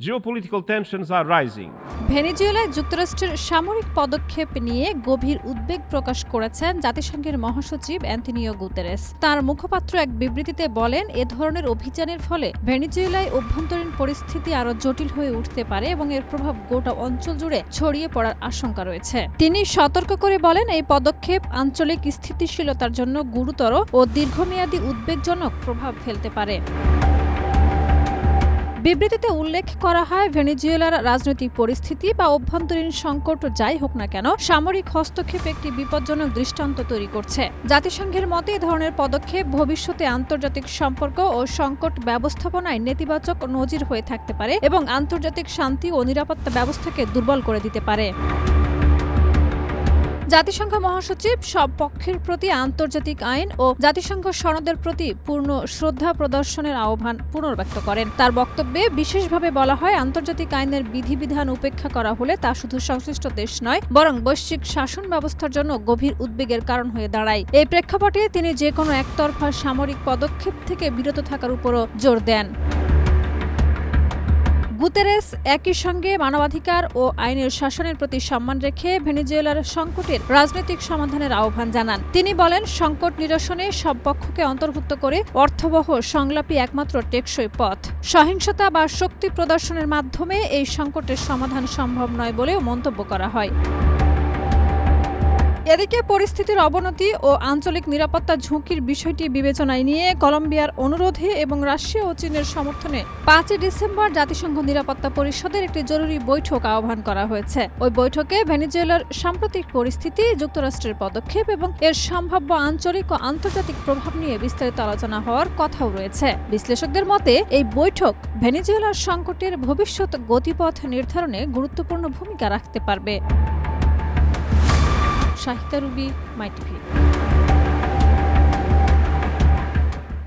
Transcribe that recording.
Geopolitical tensions are rising. ভেনেজুয়েলায় যুক্তরাষ্ট্রের সামরিক পদক্ষেপ নিয়ে গভীর উদ্বেগ প্রকাশ করেছেন জাতিসংঘের মহাসচিব অ্যান্তোনিও গুতেরেস। তার মুখপাত্র এক বিবৃতিতে বলেন, এ ধরনের অভিযানের ফলে ভেনেজুয়েলায় অভ্যন্তরীণ পরিস্থিতি আরও জটিল হয়ে উঠতে পারে এবং এর প্রভাব গোটা অঞ্চল জুড়ে ছড়িয়ে পড়ার আশঙ্কা রয়েছে। তিনি সতর্ক করে বলেন, এই পদক্ষেপ আঞ্চলিক স্থিতিশীলতার জন্য গুরুতর ও দীর্ঘমেয়াদী উদ্বেগজনক প্রভাব ফেলতে পারে। বিবৃতিতে উল্লেখ করা হয়, ভেনেজুয়েলার রাজনৈতিক পরিস্থিতি বা অভ্যন্তরীণ সংকট যাই হোক না কেন, সামরিক হস্তক্ষেপ একটি বিপজ্জনক দৃষ্টান্ত তৈরি করছে। জাতিসংঘের মতে এ ধরনের পদক্ষেপ ভবিষ্যতে আন্তর্জাতিক সম্পর্ক ও সংকট ব্যবস্থাপনায় নেতিবাচক নজির হয়ে থাকতে পারে এবং আন্তর্জাতিক শান্তি ও নিরাপত্তা ব্যবস্থাকে দুর্বল করে দিতে পারে। জাতিসংঘ মহাসচিব সব পক্ষের প্রতি আন্তর্জাতিক আইন ও জাতিসংঘ সনদের প্রতি পূর্ণ শ্রদ্ধা প্রদর্শনের আহ্বান পুনর্ব্যক্ত করেন। তার বক্তব্যে বিশেষভাবে বলা হয়, আন্তর্জাতিক আইনের বিধিবিধান উপেক্ষা করা হলে তা শুধু সংশ্লিষ্ট দেশ নয়, বরং বৈশ্বিক শাসন ব্যবস্থার জন্য গভীর উদ্বেগের কারণ হয়ে দাঁড়ায়। এই প্রেক্ষাপটে তিনি যে কোনো একতরফা সামরিক পদক্ষেপ থেকে বিরত থাকার উপরও জোর দেন। গুতেরেস একই সঙ্গে মানবাধিকার ও আইনের শাসনের প্রতি সম্মান রেখে ভেনেজুয়েলার সংকটের রাজনৈতিক সমাধানের আহ্বান জানান। তিনি বলেন, সংকট নিরসনে সব পক্ষকে অন্তর্ভুক্ত করে অর্থবহ সংলাপই একমাত্র টেকসই পথ। সহিংসতা বা শক্তি প্রদর্শনের মাধ্যমে এই সংকটের সমাধান সম্ভব নয় বলেও মন্তব্য করা হয়। এদিকে পরিস্থিতির অবনতি ও আঞ্চলিক নিরাপত্তা ঝুঁকির বিষয়টি বিবেচনায় নিয়ে কলম্বিয়ার অনুরোধে এবং রাশিয়া ও চীনের সমর্থনে 5 ডিসেম্বর জাতিসংঘ নিরাপত্তা পরিষদের একটি জরুরি বৈঠক আহ্বান করা হয়েছে। ওই বৈঠকে ভেনেজুয়েলার সাম্প্রতিক পরিস্থিতি, যুক্তরাষ্ট্রের পদক্ষেপ এবং এর সম্ভাব্য আঞ্চলিক ও আন্তর্জাতিক প্রভাব নিয়ে বিস্তারিত আলোচনা হওয়ার কথাও রয়েছে। বিশ্লেষকদের মতে এই বৈঠক ভেনেজুয়েলার সংকটের ভবিষ্যৎ গতিপথ নির্ধারণে গুরুত্বপূর্ণ ভূমিকা রাখতে পারবে। শাহিদা রুবি, মাই টিভি।